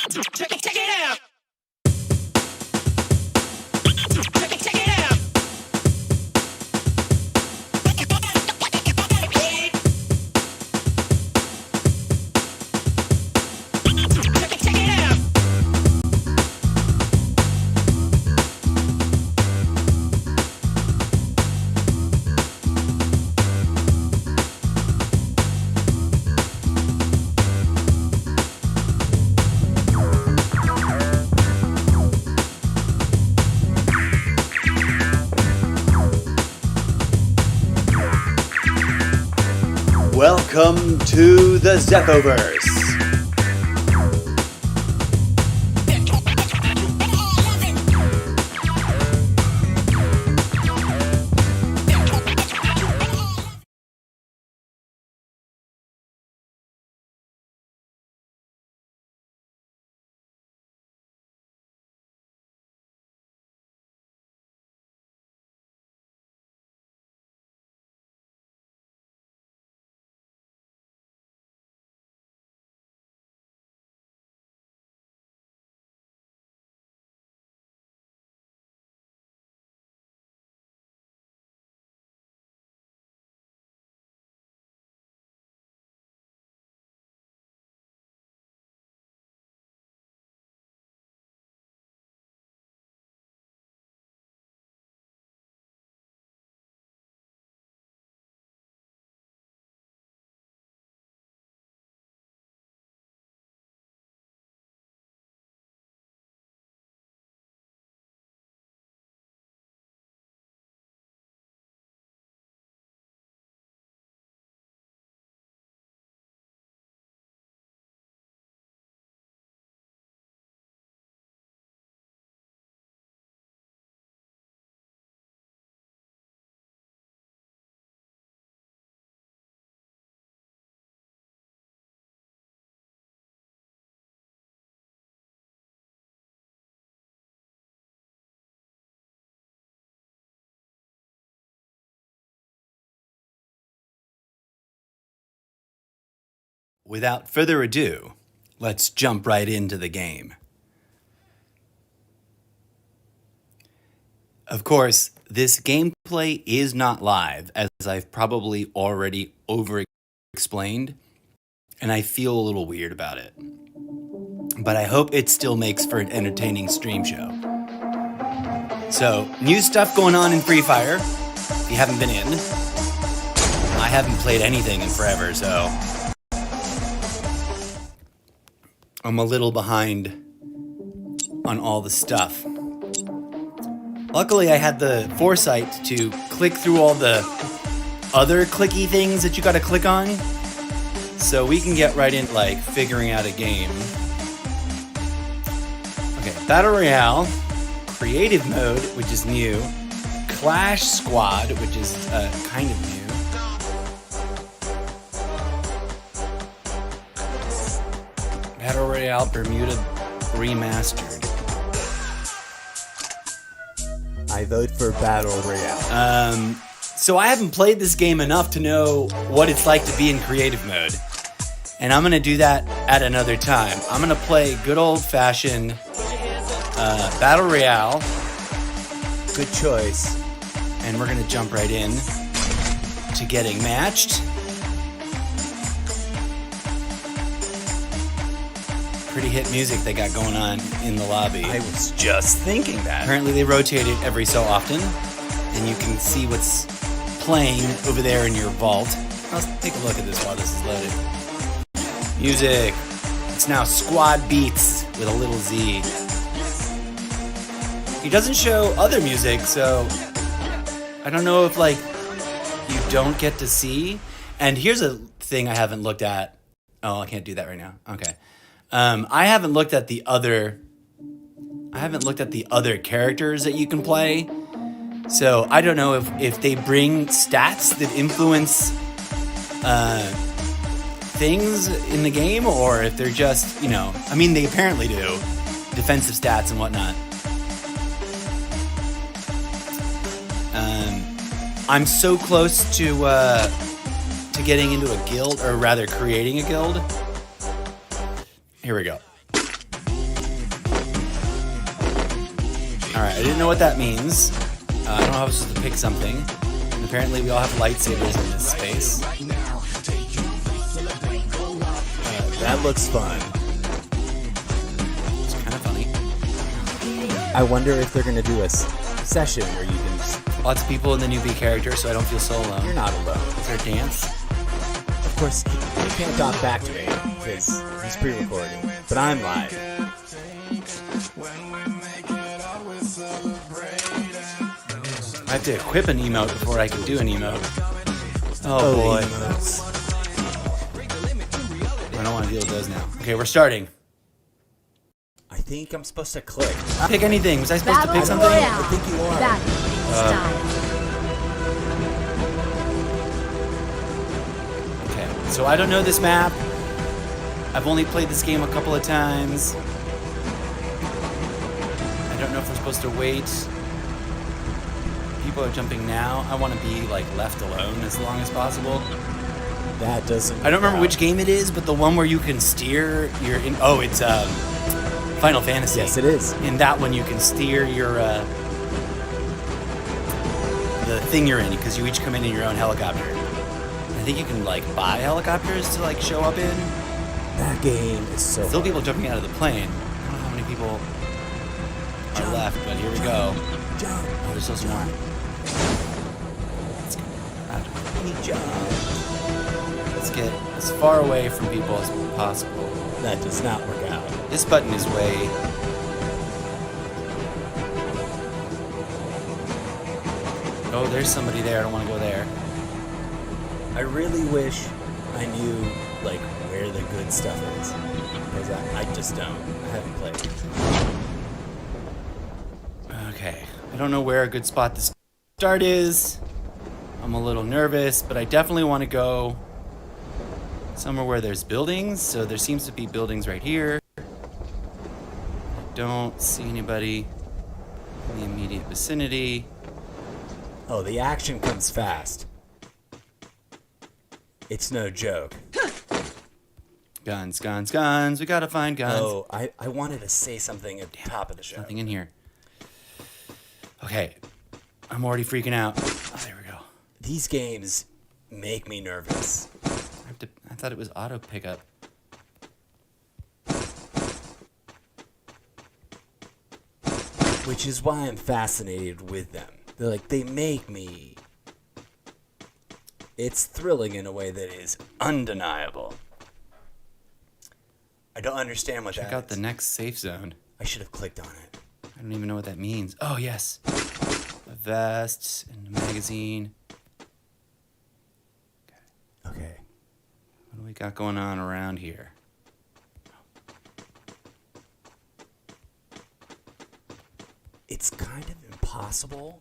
Check it out. Check it out. Welcome to the Zeppoverse. Without further ado, let's jump right into the game. Of course, this gameplay is not live, as I've probably already over-explained, and I feel a little weird about it. But I hope it still makes for an entertaining stream show. So, new stuff going on in Free Fire, if you haven't been in. I haven't played anything in forever, so I'm a little behind on all the stuff. Luckily, I had the foresight to click through all the other clicky things that you gotta click on, so we can get right in, like, figuring out a game. Okay, Battle Royale, Creative Mode, which is new, Clash Squad, which is kind of new, Battle Royale Bermuda Remastered. I vote for Battle Royale. So I haven't played this game enough to know what it's like to be in creative mode. And I'm going to do that at another time. I'm going to play good old-fashioned Battle Royale. Good choice. And we're going to jump right in to getting matched. Pretty hit music they got going on in the lobby. I was just thinking that. Apparently they rotate it every so often, and you can see what's playing over there in your vault. Let's take a look at this while this is loaded. Music. It's now Squad Beats with a little Z. He doesn't show other music, so I don't know if, like, you don't get to see. And here's a thing I haven't looked at. Oh, I can't do that right now. Okay. I haven't looked at the other characters that you can play. So I don't know if they bring stats that influence things in the game, or if they're just, I mean, they apparently do. Defensive stats and whatnot. I'm so close to getting into a guild, or rather creating a guild. Here we go. Alright, I didn't know what that means. I don't know how I was supposed to pick something. And apparently we all have lightsabers in this space. That looks fun. It's kind of funny. I wonder if they're going to do a session where you can just... Lots of people in the newbie character, so I don't feel so alone. You're not alone. Is there a dance? Of course, you can't talk back to me because he's pre-recording, but I'm live. I have to equip an emote before I can do an emote. Oh boy. Emotes. I don't want to deal with those now. Okay, we're starting. I think I'm supposed to click. Pick anything. Was I supposed to pick something? I think you are. Okay, so I don't know this map. I've only played this game a couple of times. I don't know if we're supposed to wait. People are jumping now. I want to be like left alone as long as possible. That doesn't... I don't remember which game it is, but the one where you can steer your... Oh, it's Final Fantasy. Yes, it is. In that one, you can steer your... the thing you're in, because you each come in your own helicopter. I think you can, like, buy helicopters to, like, show up in. That game is so Still fun. people jumping out of the plane. I don't know how many people are left, but here we go. Jump. Oh, there's still some more. Let's get as far away from people as possible. That does not work out. This button is way... Oh, there's somebody there. I don't want to go there. I really wish I knew, like, where the good stuff is. Because I just don't. I haven't played. Okay. I don't know where a good spot to start is. I'm a little nervous, but I definitely want to go somewhere where there's buildings. So there seems to be buildings right here. I don't see anybody in the immediate vicinity. Oh, the action comes fast. It's no joke. Guns, guns, guns. We gotta find guns. Oh, I wanted to say something at the top of the show. Nothing in here. Okay. I'm already freaking out. Oh, there we go. These games make me nervous. I thought it was auto pickup. Which is why I'm fascinated with them. They're like, they make me. It's thrilling in a way that is undeniable. I don't understand what that is. Check out the next safe zone. I should have clicked on it. I don't even know what that means. Oh, yes. A vest and a magazine. Okay. What do we got going on around here? It's kind of impossible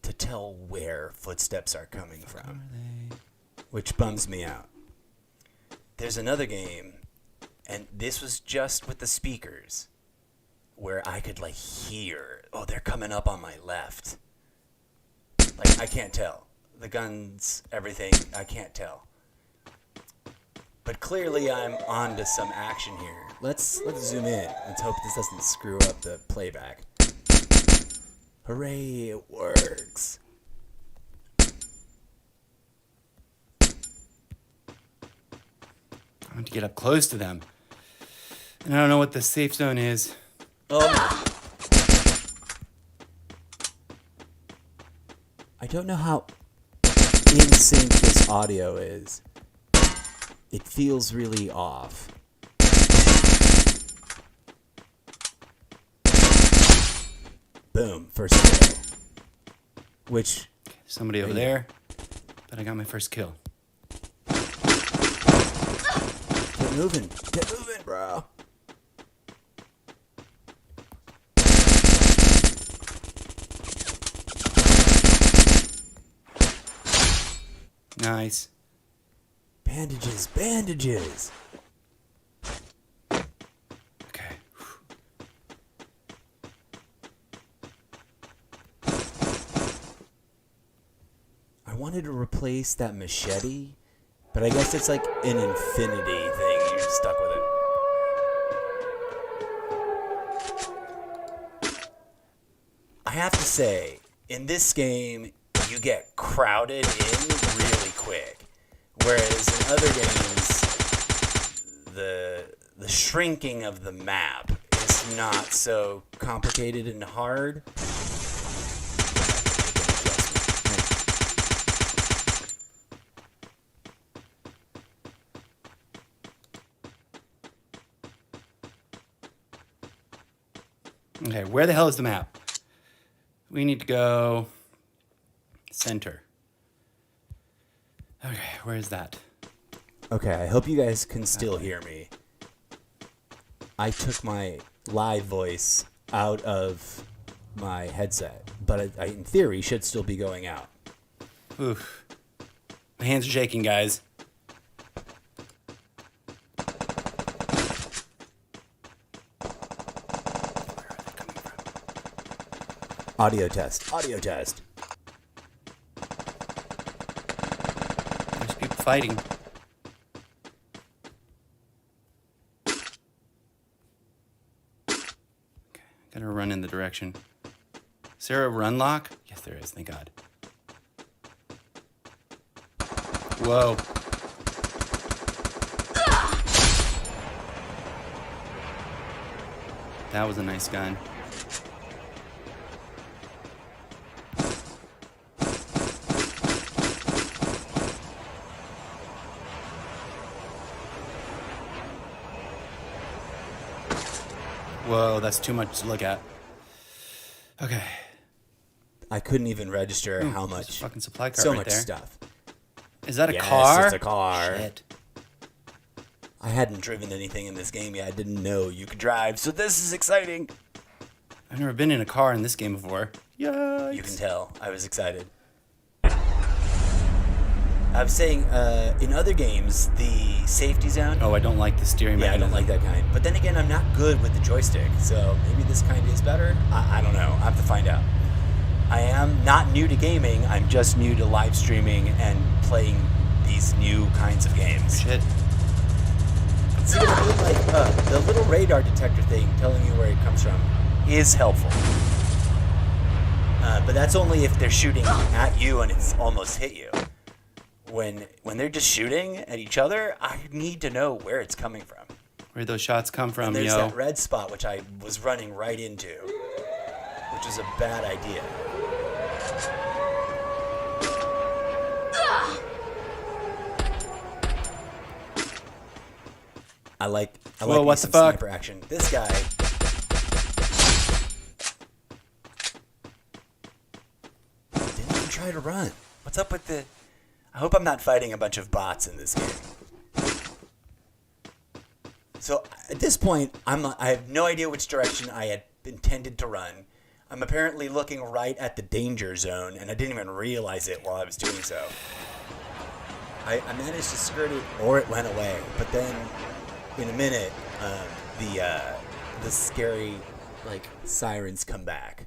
to tell where footsteps are coming from, which bums me out. There's another game, and this was just with the speakers, where I could, like, hear, oh, they're coming up on my left. Like, I can't tell. The guns, everything, I can't tell. But clearly I'm on to some action here. Let's zoom in. Let's hope this doesn't screw up the playback. Hooray, it works. I want to get up close to them. And I don't know what the safe zone is. Oh. I don't know how in sync this audio is. It feels really off. Boom, first kill. Which... Somebody over there. But I got my first kill. Get moving. Get moving, bro. Nice. Bandages, bandages. Okay. I wanted to replace that machete, but I guess it's like an infinity thing. You're stuck with it. I have to say, in this game, you get crowded in really quick. Whereas in other games, the shrinking of the map is not so complicated and hard. Okay, where the hell is the map? We need to go center. Okay, where is that? Okay, I hope you guys can still hear me. I took my live voice out of my headset, but I in theory, should still be going out. Oof. My hands are shaking, guys. Audio test. Audio test. There's people fighting. Okay, gotta run in the direction. Is there a run lock? Yes, there is, thank God. Whoa. That was a nice gun. Whoa, that's too much to look at. Okay. I couldn't even register how There's a much. fucking supply cart So right much there. stuff. Is that a Yes, car? it's a car. Shit. I hadn't driven anything in this game yet. I didn't know you could drive, so this is exciting. I've never been in a car in this game before. Yikes. You can tell. I was excited. I was saying, in other games, the safety zone. Oh, I don't like the steering Yeah, I don't mechanism. like that kind. But then again, I'm not good with the joystick, so maybe this kind is better. I don't know. I have to find out. I am not new to gaming. I'm just new to live streaming and playing these new kinds of games. Shit. See what I mean? Like, the little radar detector thing telling you where it comes from is helpful. But that's only if they're shooting at you and it's almost hit you. When they're just shooting at each other, I need to know where it's coming from. Where'd those shots come from, And there's yo? that red spot, which I was running right into, which is a bad idea. I like Whoa, what some the fuck? sniper action. This guy. Didn't even try to run. What's up with the... I hope I'm not fighting a bunch of bots in this game. So at this point, I have no idea which direction I had intended to run. I'm apparently looking right at the danger zone, and I didn't even realize it while I was doing so. I managed to skirt it, or it went away. But then, in a minute, the scary sirens come back.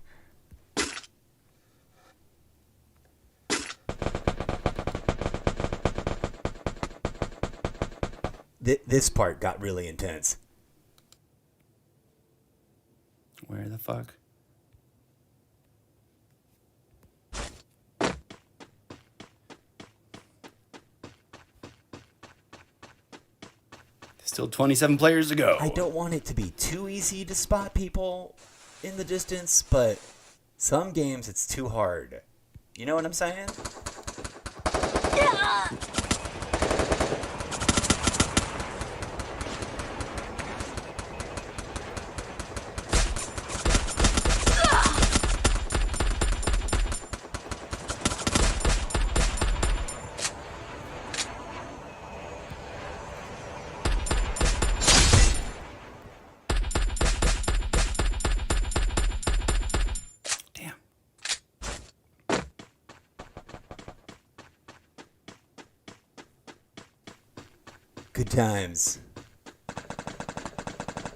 This part got really intense. Where the fuck? Still 27 players to go. I don't want it to be too easy to spot people in the distance, but some games it's too hard. You know what I'm saying? Damn. Good times.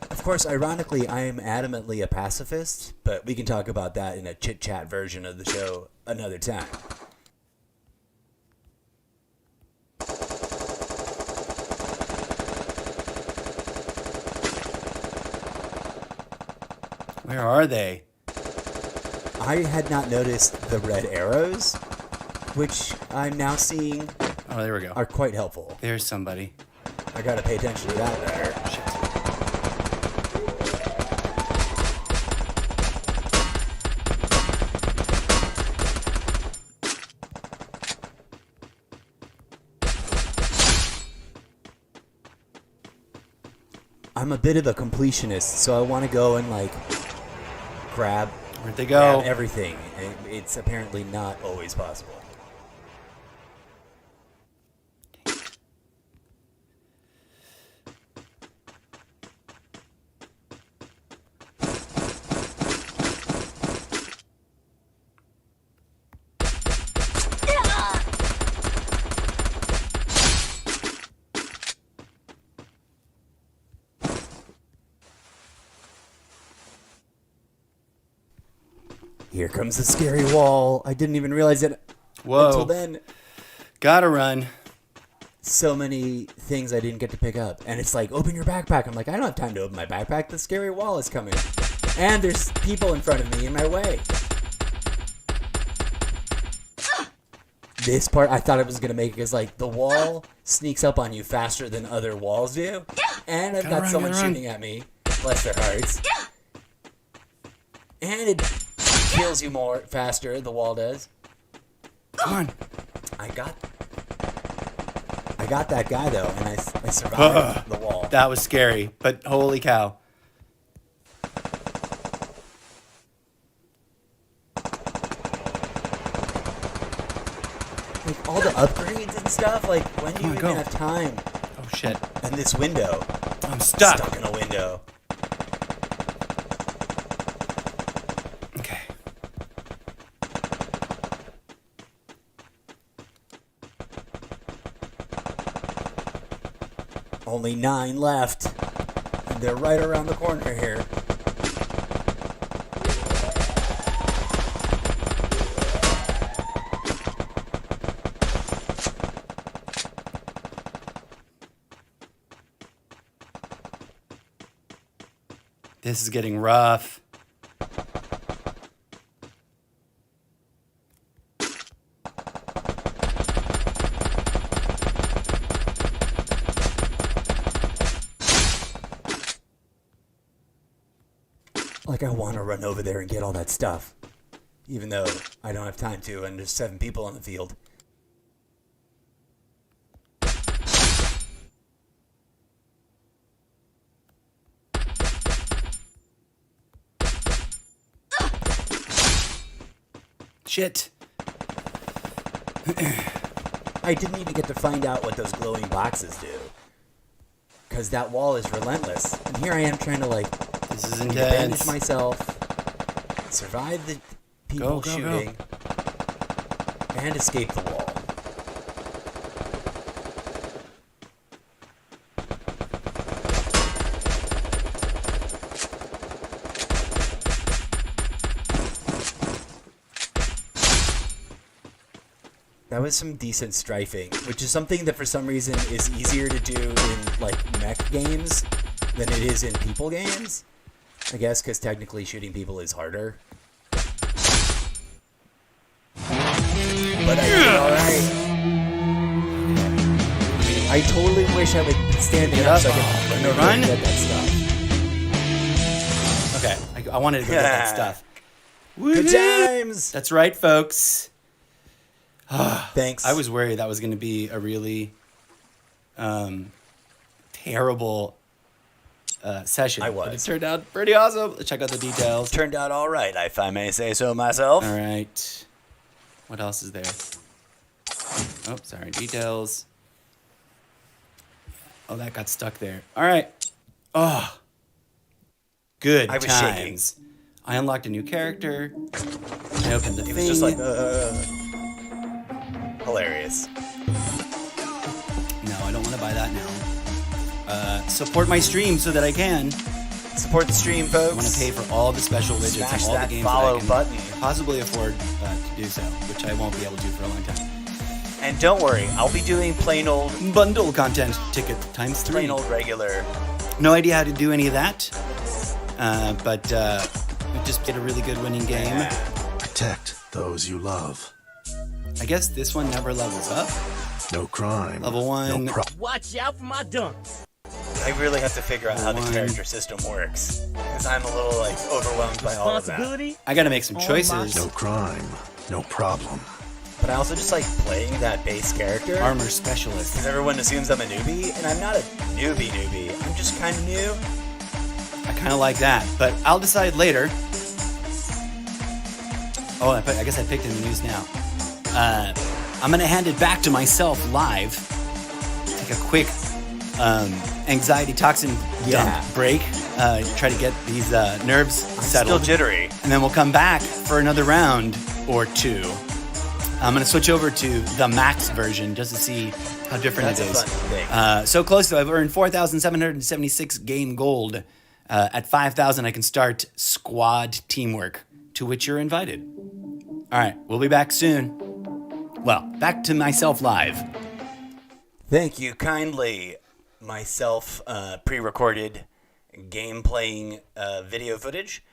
Of course, ironically, I am adamantly a pacifist, but we can talk about that in a chit-chat version of the show another time. Where are they? I had not noticed the red arrows, which I'm now seeing Oh, there we go. are quite helpful. There's somebody. I gotta pay attention to that there. I'm a bit of a completionist, so I want to go and like grab Where'd they go? everything. And it's apparently not always possible. Here comes the scary wall. I didn't even realize it Whoa. until then. Gotta run. So many things I didn't get to pick up. And it's like, open your backpack. I'm like, I don't have time to open my backpack. The scary wall is coming. And there's people in front of me in my way. This part, I thought it was going to make it because, like, the wall sneaks up on you faster than other walls do. And I've got someone shooting at me. Bless their hearts. And it kills you more faster, the wall does. Come on. I got that guy, though, and I survived the wall. That was scary, but holy cow. Like, all the upgrades and stuff, like, when do you even have time? Oh, shit. And this window. I'm stuck. Stuck in a window. Okay. Only 9 left. And they're right around the corner here. This is getting rough. Like, I want to run over there and get all that stuff. Even though I don't have time to, and there's 7 people on the field. Shit. I didn't even get to find out what those glowing boxes do. Because that wall is relentless. And here I am trying to, like, This is bandage intense. myself, survive the people Go. shooting, and escape the wall. That was some decent strafing, which is something that for some reason is easier to do in, like, mech games than it is in people games. I guess because technically shooting people is harder. But I did alright. I totally wish I would stand up so I could run and get that stuff. Okay, I wanted to go get that stuff. Good Woohoo! times! That's right, folks. Thanks. I was worried that was going to be a really terrible session. I was. But it turned out pretty awesome. Let's check out the details. Turned out alright, if I may say so myself. All right. What else is there? Oh, sorry. Details. Oh, that got stuck there. All right. Oh. Good I was times. I unlocked a new character. I opened the thing. It was just like, hilarious. No, I don't want to buy that now. Support my stream so that I can. Support the stream, folks. I want to pay for all the special widgets Smash and all that the games follow that I can button. possibly afford to do so, which I won't be able to for a long time. And don't worry, I'll be doing plain old Bundle content ticket times 3. plain old regular. No idea how to do any of that, but I just played a really good winning game. protect those you love. I guess this one never levels up. No crime. Level 1. No Watch out for my dunks. I really have to figure out how the character system works, because I'm a little like overwhelmed by all of that. Responsibility. I gotta make some choices. No crime. No problem. But I also just like playing that base character. Armor specialist. Because everyone assumes I'm a newbie, and I'm not a newbie. I'm just kind of new. I kind of like that, but I'll decide later. Oh, I guess I picked in the news now. I'm gonna hand it back to myself live. Take a quick anxiety toxin dump break. Try to get these nerves settled. Still jittery. And then we'll come back for another round or two. I'm going to switch over to the max version just to see how different That's it is. a fun thing. So close to, I've earned 4,776 game gold. At 5,000, I can start squad teamwork, to which you're invited. All right, we'll be back soon. Well, back to myself live. Thank you kindly. Myself pre-recorded game-playing video footage.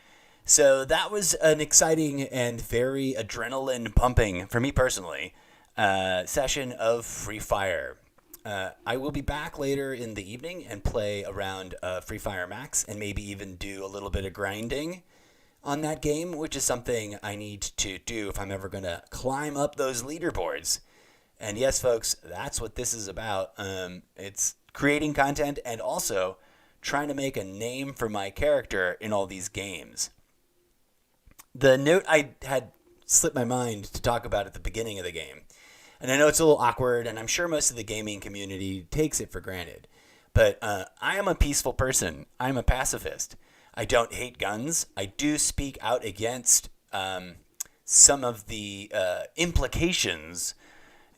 So that was an exciting and very adrenaline-pumping, for me personally, session of Free Fire. I will be back later in the evening and play around Free Fire Max and maybe even do a little bit of grinding on that game, which is something I need to do if I'm ever going to climb up those leaderboards. And yes, folks, that's what this is about. It's creating content and also trying to make a name for my character in all these games. The note I had slipped my mind to talk about at the beginning of the game, and I know it's a little awkward, and I'm sure most of the gaming community takes it for granted, but I am a peaceful person. I'm a pacifist. I don't hate guns. I do speak out against some of the implications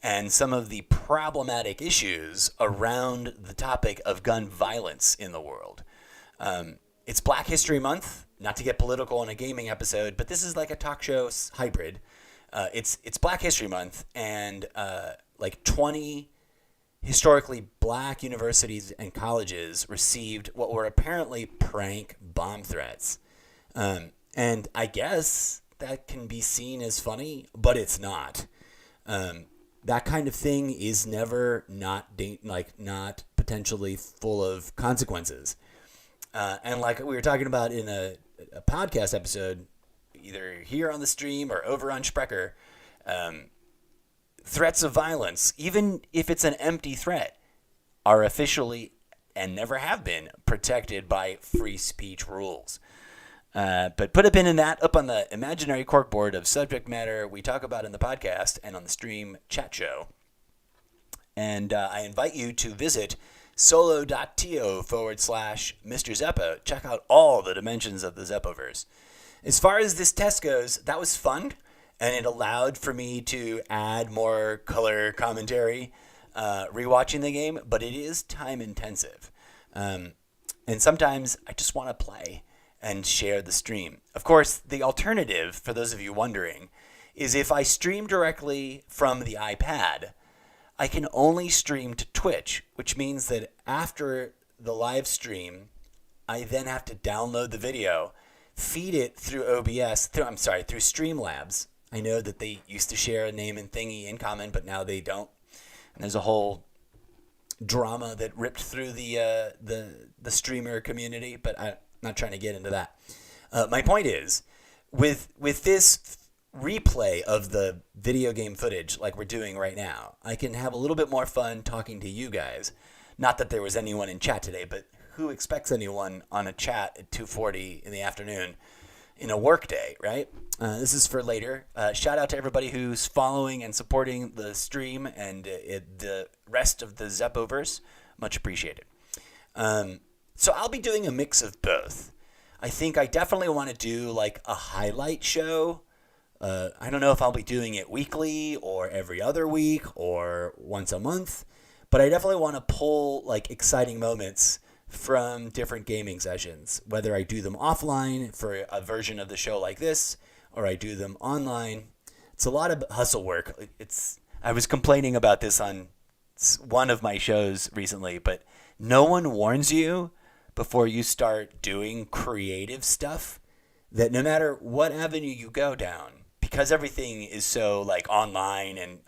and some of the problematic issues around the topic of gun violence in the world. It's Black History Month. Not to get political in a gaming episode, but this is like a talk show hybrid. It's Black History Month, and like 20 historically black universities and colleges received what were apparently prank bomb threats. And I guess that can be seen as funny, but it's not. That kind of thing is never not potentially full of consequences. And like we were talking about in a podcast episode, either here on the stream or over on Sprecher, threats of violence, even if it's an empty threat, are officially and never have been protected by free speech rules. But put a pin in that up on the imaginary corkboard of subject matter we talk about in the podcast and on the stream chat show. And I invite you to visit Solo.to /MrZeppo. Check out all the dimensions of the Zeppoverse. As far as this test goes, that was fun, and it allowed for me to add more color commentary rewatching the game, but it is time intensive. And sometimes I just want to play and share the stream. Of course, the alternative, for those of you wondering, is if I stream directly from the iPad, I can only stream to Twitch, which means that after the live stream, I then have to download the video, feed it through OBS, through Streamlabs. I know that they used to share a name and thingy in common, but now they don't. And there's a whole drama that ripped through the streamer community, but I'm not trying to get into that. My point is, with this replay of the video game footage like we're doing right now, I can have a little bit more fun talking to you guys. Not that there was anyone in chat today, but who expects anyone on a chat at 2:40 in the afternoon in a work day, right? This is for later. Shout out to everybody who's following and supporting the stream and the rest of the Zeppoverse. Much appreciated. So I'll be doing a mix of both. I think I definitely want to do like a highlight show. I don't know if I'll be doing it weekly or every other week or once a month, but I definitely want to pull like exciting moments from different gaming sessions, whether I do them offline for a version of the show like this or I do them online. It's a lot of hustle work. I was complaining about this on one of my shows recently, but no one warns you before you start doing creative stuff that no matter what avenue you go down, because everything is so like online and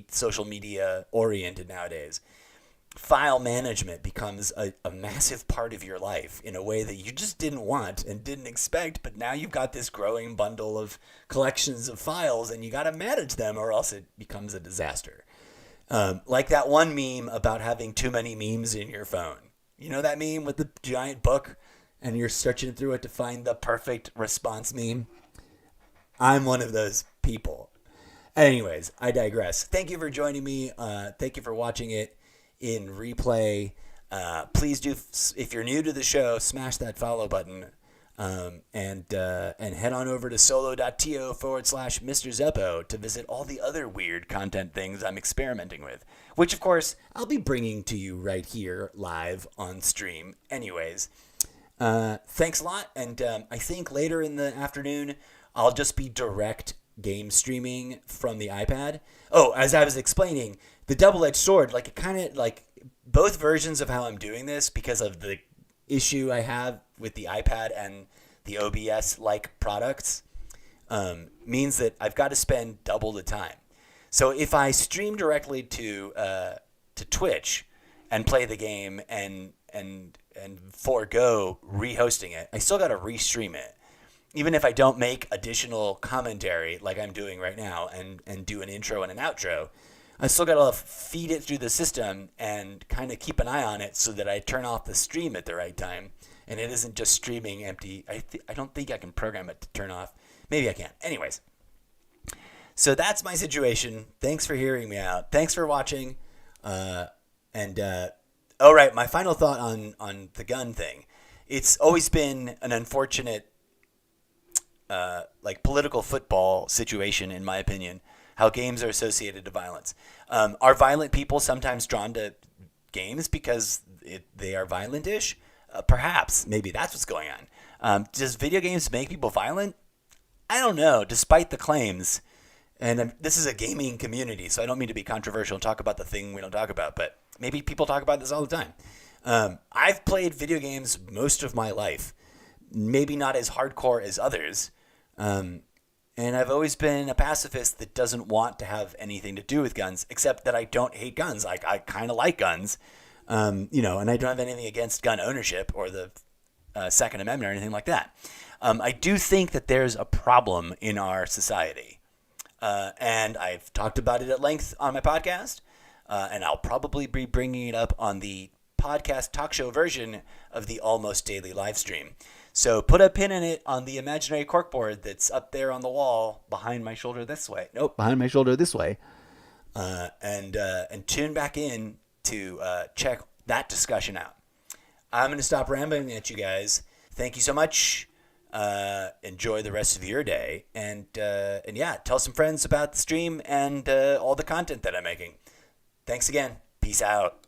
social media oriented nowadays, file management becomes a massive part of your life in a way that you just didn't want and didn't expect. But now you've got this growing bundle of collections of files, and you got to manage them, or else it becomes a disaster. Like that one meme about having too many memes in your phone. You know that meme with the giant book, and you're searching through it to find the perfect response meme? I'm one of those people. Anyways, I digress. Thank you for joining me. Thank you for watching it in replay. Please do, if you're new to the show, smash that follow button, and head on over to Solo.to /MrZeppo to visit all the other weird content things I'm experimenting with, which of course I'll be bringing to you right here live on stream. Anyways, thanks a lot, and I think later in the afternoon I'll just be direct game streaming from the iPad. Oh, as I was explaining, the double-edged sword, like it kind of like both versions of how I'm doing this, because of the issue I have with the iPad and the OBS-like products, means that I've got to spend double the time. So if I stream directly to Twitch and play the game and forego rehosting it, I still got to restream it. Even if I don't make additional commentary like I'm doing right now and do an intro and an outro, I still got to feed it through the system and kind of keep an eye on it so that I turn off the stream at the right time and it isn't just streaming empty. I don't think I can program it to turn off. Maybe I can. Anyways, so that's my situation. Thanks for hearing me out. Thanks for watching. All right, my final thought on the gun thing. It's always been an unfortunate like political football situation, in my opinion, how games are associated to violence. Are violent people sometimes drawn to games because they are violent-ish? Perhaps. Maybe that's what's going on. Does video games make people violent? I don't know, despite the claims. And this is a gaming community, so I don't mean to be controversial and talk about the thing we don't talk about, but maybe people talk about this all the time. I've played video games most of my life. Maybe not as hardcore as others. And I've always been a pacifist that doesn't want to have anything to do with guns, except that I don't hate guns. I kind of like guns, and I don't have anything against gun ownership or the Second Amendment or anything like that. I do think that there's a problem in our society, and I've talked about it at length on my podcast, and I'll probably be bringing it up on the podcast talk show version of the Almost Daily live stream. So put a pin in it on the imaginary corkboard that's up there on the wall behind my shoulder this way. Nope, behind my shoulder this way. And tune back in to check that discussion out. I'm going to stop rambling at you guys. Thank you so much. Enjoy the rest of your day. And yeah, tell some friends about the stream and all the content that I'm making. Thanks again. Peace out.